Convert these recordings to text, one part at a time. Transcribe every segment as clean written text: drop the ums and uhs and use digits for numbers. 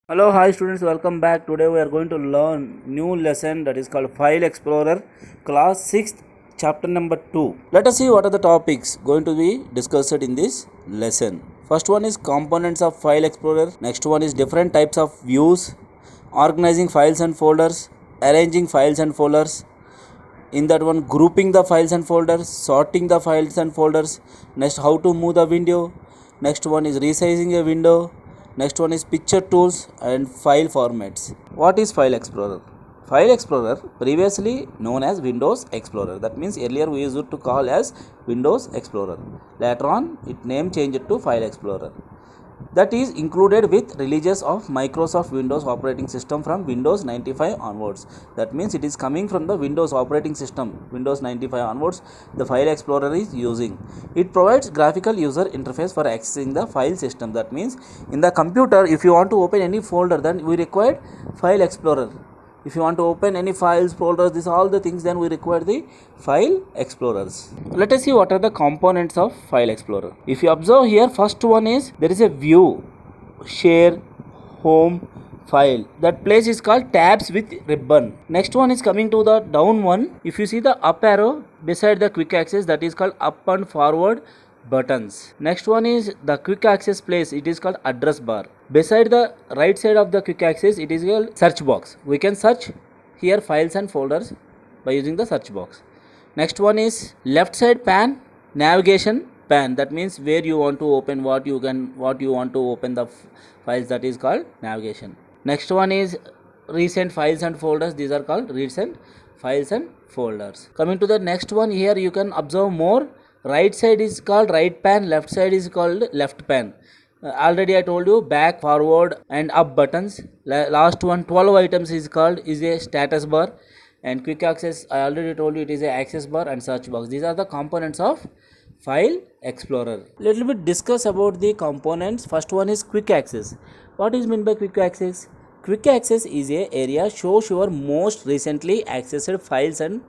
Hello, hi students, welcome back. Today we are going to learn new lesson that is called File Explorer, class 6th, chapter number 2. Let us see what are the topics going to be discussed in this lesson. First one is components of File Explorer. Next one is different types of views, organizing files and folders, arranging files and folders. In that one, grouping the files and folders, sorting the files and folders. Next, how to move the window. Next one is resizing a window. Next one is picture tools and file formats. What is File Explorer? File Explorer, previously known as Windows Explorer. That means earlier we used to call as Windows Explorer. Later on, it name changed to File Explorer. That is included with releases of Microsoft Windows operating system from Windows 95 onwards. That means it is coming from the Windows operating system, Windows 95 onwards, the File Explorer is using. It provides graphical user interface for accessing the file system. That means in the computer, if you want to open any folder, then we require File Explorer. If you want to open any files, folders, these all the things, then we require the File Explorers. Let us see what are the components of File Explorer. If you observe here, first one is there is a view, share, home, file. That place is called tabs with ribbon. Next one is coming to the down one. If you see the up arrow beside the quick access, that is called up and forward buttons. Next one is the quick access place, it is called address bar. Beside the right side of the quick access, it is called search box. We can search here files and folders by using the search box. Next one is left side pan, navigation pan. That means where you want to open, what you want to open the files, that is called navigation. Next one is recent files and folders. These are called recent files and folders. Coming to the next one, here you can observe more. Right side is called right pan, left side is called left pan. Already I told you back, forward and up buttons. Last one, 12 items is a status bar, and quick access I already told you it is a access bar and search box. These are the components of File Explorer. Little bit discuss about the components. First one is quick access. What is meant by quick access? Quick access is a area shows your most recently accessed files and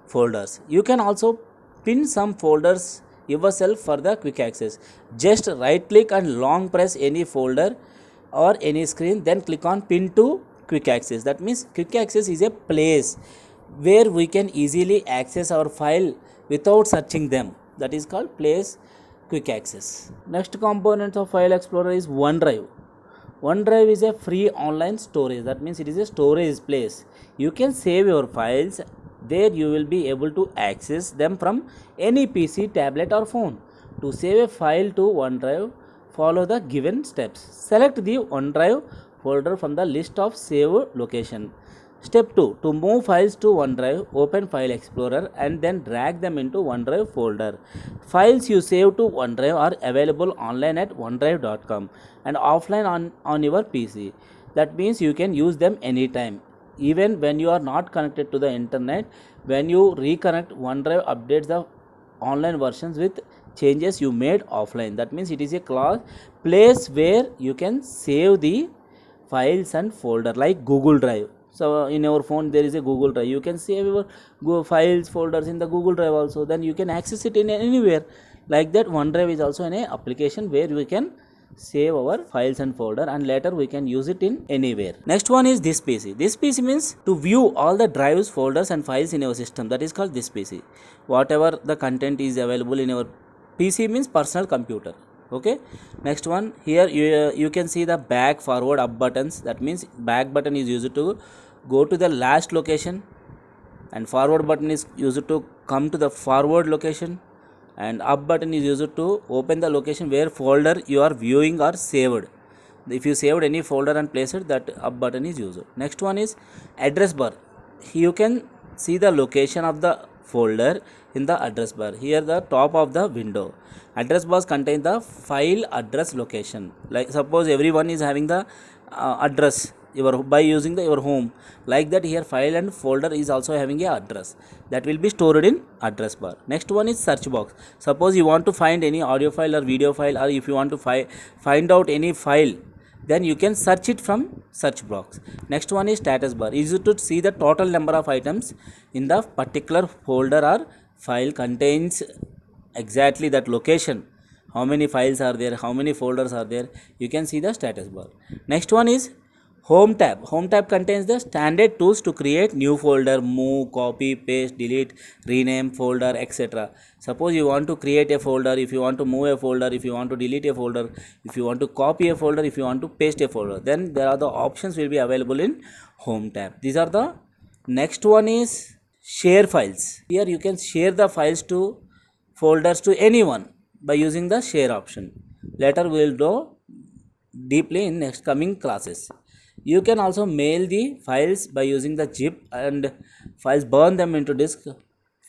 folders. You can also pin some folders yourself for the quick access. Just right click and long press any folder or any screen, then click on pin to quick access. That means quick access is a place where we can easily access our file without searching them. That is called place quick access. Next component of File Explorer is OneDrive. OneDrive is a free online storage. That means it is a storage place. You can save your files. There you will be able to access them from any PC, tablet or phone. To save a file to OneDrive, follow the given steps. Select the OneDrive folder from the list of saved location. Step 2. To move files to OneDrive, open File Explorer and then drag them into OneDrive folder. Files you save to OneDrive are available online at onedrive.com and offline on your PC. That means you can use them anytime. Even when you are not connected to the internet, when you reconnect, OneDrive updates the online versions with changes you made offline. That means it is a place where you can save the files and folder like Google Drive. So in your phone there is a Google Drive. You can save your files, folders in the Google Drive also. Then you can access it in anywhere. Like that, OneDrive is also an application where we can save our files and folder, and later we can use it in anywhere. Next one is this PC. This PC means to view all the drives, folders and files in your system. That is called this PC. Whatever the content is available in your PC means personal computer. Okay. Next one, here you can see the back, forward, up buttons. That means back button is used to go to the last location, and forward button is used to come to the forward location, and up button is used to open the location where folder you are viewing or saved. If you saved any folder and place it, that up button is used. Next one is address bar. You can see the location of the folder in the address bar. Here the top of the window. Address bars contain the file address location. Like suppose everyone is having the address by using your home, like that here file and folder is also having a address that will be stored in address bar. Next one is search box. Suppose you want to find any audio file or video file, or if you want to find out any file, then you can search it from search box. Next one is status bar. Is to see the total number of items in the particular folder or file, contains exactly that location, how many files are there, how many folders are there, you can see the status bar. Next one is Home tab contains the standard tools to create new folder, move, copy, paste, delete, rename folder, etc. Suppose you want to create a folder, if you want to move a folder, if you want to delete a folder, if you want to copy a folder, if you want to paste a folder, then there are the options will be available in home tab. These are the next one is share files. Here you can share the files to folders to anyone by using the share option. Later we will go deeply in next coming classes. You can also mail the files by using the zip, and files burn them into disk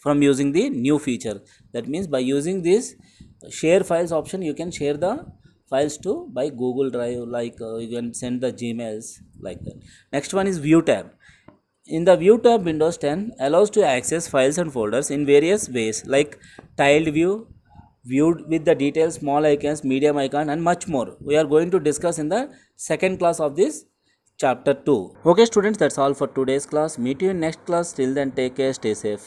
from using the new feature. That means by using this share files option, you can share the files to by Google Drive, like you can send the Gmails like that. Next one is view tab. In the view tab, Windows 10 allows to access files and folders in various ways, like tiled view, viewed with the details, small icons, medium icon, and much more. We are going to discuss in the second class of this chapter 2. Okay students, that's all for today's class. Meet you in next class. Till then, take care, stay safe.